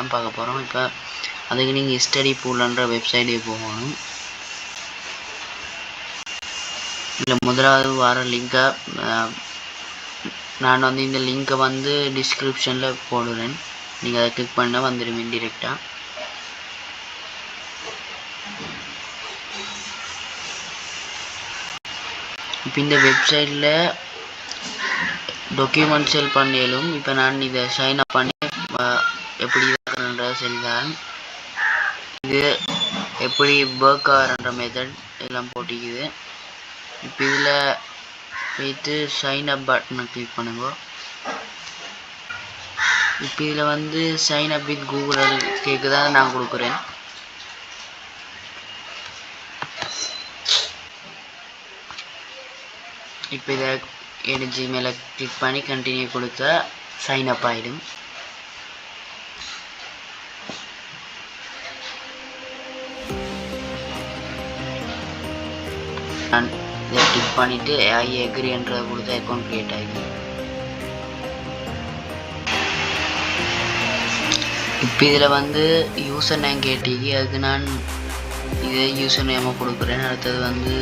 தான் பார்க்க போகிறோம். இப்போ அதுக்கு நீங்கள் ஸ்டடி பூல்ன்ற வெப்சைட்டுக்கு போகணும். இல்லை முதலாவது வர லிங்கை நான் வந்து இந்த லிங்கை வந்து டிஸ்கிரிப்ஷனில் போடுறேன். நீங்கள் அதை கிளிக் பண்ணால் வந்துடும் இன்டிரெக்டாக. இப்போ இந்த வெப்சைட்டில் டாக்குமெண்ட் செல் பண்ணிலும். இப்போ நான் இதை சைன் அப் பண்ணி எப்படி இருக்குன்ற செல்தான் இது எப்படி ஒர்க் ஆகிற மெத்தட் எல்லாம் போட்டிக்குது. இப்போ இதில் போய்ட்டு சைன் அப் பட்டனை கிளிக் பண்ணுங்க. இப்போ இதில் வந்து சைன் அப் வித் கூகுள் கேட்குதா நான் கொடுக்குறேன். இப்போ இதை என் ஜிமெயிலை கிளிக் பண்ணி கண்டினியூ கொடுத்தா சைன் அப் ஆகிடும். நான் இதை கிளிக் பண்ணிவிட்டு ஐ அக்ரி என்ற கொடுத்த அக்கௌண்ட் க்ரியேட் ஆகிடும். இப்போ இதில் வந்து யூசர் நேம் கேட்டீங்க. அதுக்கு நான் இது யூசர் நேமை கொடுக்குறேன். அடுத்தது வந்து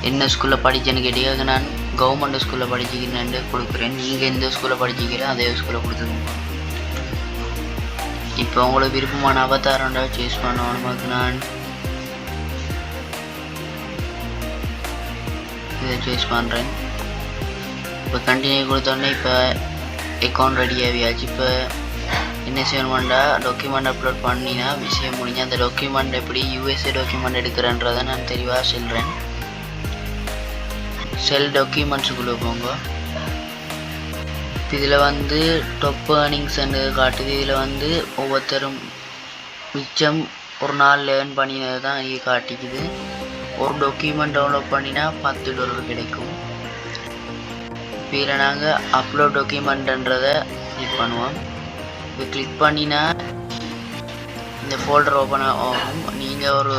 என்ன ஸ்கூலில் படித்தேன்னு கேட்டீங்க. அதுக்கு நான் கவர்மெண்ட் ஸ்கூலில் படிச்சிக்கிறேன்னு கொடுக்குறேன். நீங்கள் எந்த ஸ்கூலில் படிச்சிக்கிறோ அதே ஸ்கூலில் கொடுத்துருங்க. இப்போ உங்களுக்கு விருப்பமான அவதாரண்டா சூஸ் பண்ணணும். அதுக்கு நான் இதை சூஸ் பண்ணுறேன். இப்போ கண்டினியூ கொடுத்தோடனே இப்போ அக்கௌண்ட் ரெடி ஆகியாச்சு. இப்போ என்ன செய்யணுமாண்டா டாக்குமெண்ட் அப்லோட் பண்ணினா விஷயம் முடிஞ்சு அந்த டாக்குமெண்ட் எப்படி யூஎஸ்ஏ டாக்குமெண்ட் எடுக்கிறேன்றதை நான் தெளிவாக சொல்கிறேன். செல் டாக்குமெண்ட்ஸுக்குள்ளே போங்க. இதில் வந்து டாப் ஏர்னிங்ஸ்ன்னு காட்டுது. இதில் வந்து ஒவ்வொருத்தரும் மிச்சம் ஒரு நாள் லேர்ன் பண்ணினது தான் இங்கே காட்டிக்குது. ஒரு டாக்குமெண்ட் டவுன்லோட் பண்ணினா $10 கிடைக்கும். இப்போ இதில் நாங்கள் அப்லோட் டாக்குமெண்ட்ன்றதை கிளிக் பண்ணுவோம். இப்போ கிளிக் பண்ணினா இந்த ஃபோல்டர் ஓப்பன் ஆகும். நீங்கள் ஒரு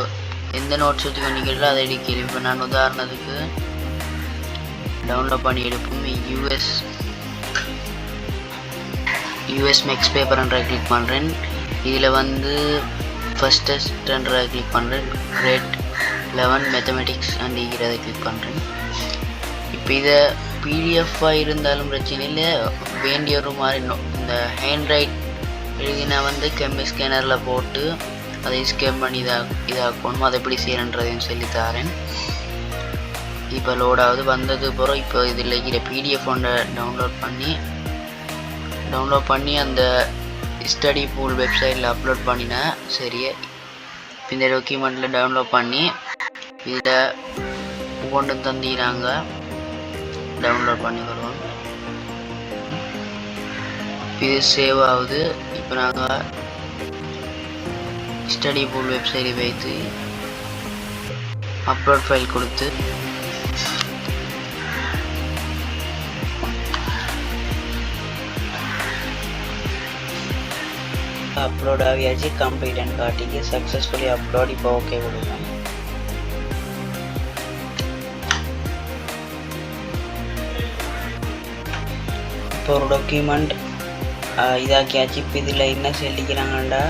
எந்த நோட்ஸ் வச்சுக்கொண்டீங்களோ அதை எடுக்கிறேன். இப்போ நான் உதாரணத்துக்கு டவுன்லோட் பண்ணி எடுப்போம். யூஎஸ் மேக்ஸ் பேப்பர்ன்ற கிளிக் பண்ணுறேன். இதில் வந்து ஃபஸ்ட் டெஸ்ட்ன்ற கிளிக் பண்ணுறேன். கிரேட் 11 மேத்தமெட்டிக்ஸ் அப்படிங்கிறத கிளிக் பண்ணுறேன். இப்போ இதை பிடிஎஃபாக இருந்தாலும் பிரச்சனை இல்லை. வேண்டிய ஒரு மாதிரி இந்த ஹேண்ட் ரைட் எழுதினா வந்து கம்மி ஸ்கேனரில் போட்டு அதை ஸ்கேன் பண்ணி இதாக்கணும். அதை எப்படி செய்யணுன்றதையும் சொல்லித்தரேன். இப்போ லோடாவது வந்தது பிறகு இப்போ இதில் இருக்கிற பிடிஎஃப் ஒன்றை டவுன்லோட் பண்ணி அந்த ஸ்டடி பூல் வெப்சைட்டில் அப்லோட் பண்ணினா சரியா. இந்த டாக்குமெண்ட்டில் டவுன்லோட் பண்ணி இதில் கொண்டு தந்திக்கிறாங்க. டவுன்லோட் பண்ணி வருவோம். இது சேவ் ஆகுது. இப்போ நாங்கள் ஸ்டடி பூல் வெப்சைட்டை வைத்து அப்லோட் ஃபைல் கொடுத்து அப்லோட் ஆகியாச்சு. கம்ப்ளீட்னு காட்டிக்கு சக்ஸஸ்ஃபுல்லி அப்லோட். இப்போ ஓகே கொடுக்கலாம். இப்போ ஒரு டாக்குமெண்ட் இதாக்கியாச்சு. இப்போ இதில் என்ன சொல்லிக்கிறாங்கண்டா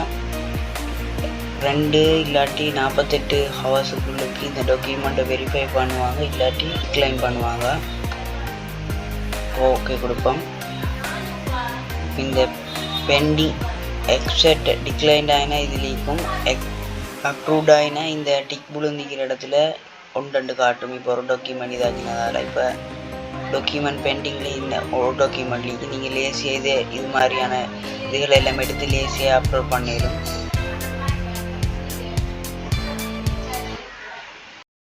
2 இல்லாட்டி 48 ஹவர்ஸுக்குள்ளுக்கு இந்த டாக்குமெண்ட்டை வெரிஃபை பண்ணுவாங்க, இல்லாட்டி டிக்ளைன் பண்ணுவாங்க. ஓகே கொடுப்போம். இந்த பெண்டிங் எக்ஸெப்ட் டிக்ளைன்ட் ஆகினா இதுலேயும் அப்ரூவ்ட் ஆகினா இந்த டிக் புழுந்திக்கிற இடத்துல 1-2 காட்டும். இப்போ ஒரு டாக்குமெண்ட் இதாக்கினதால் இப்போ டாக்குமெண்ட் பெண்டிங்கில் இந்த ஒரு டாக்குமெண்ட்லேயும் நீங்கள் லேசியாக இது மாதிரியான இதுகளை எல்லாம் எடுத்து லேசியாக அப்லோட் பண்ணிடும்.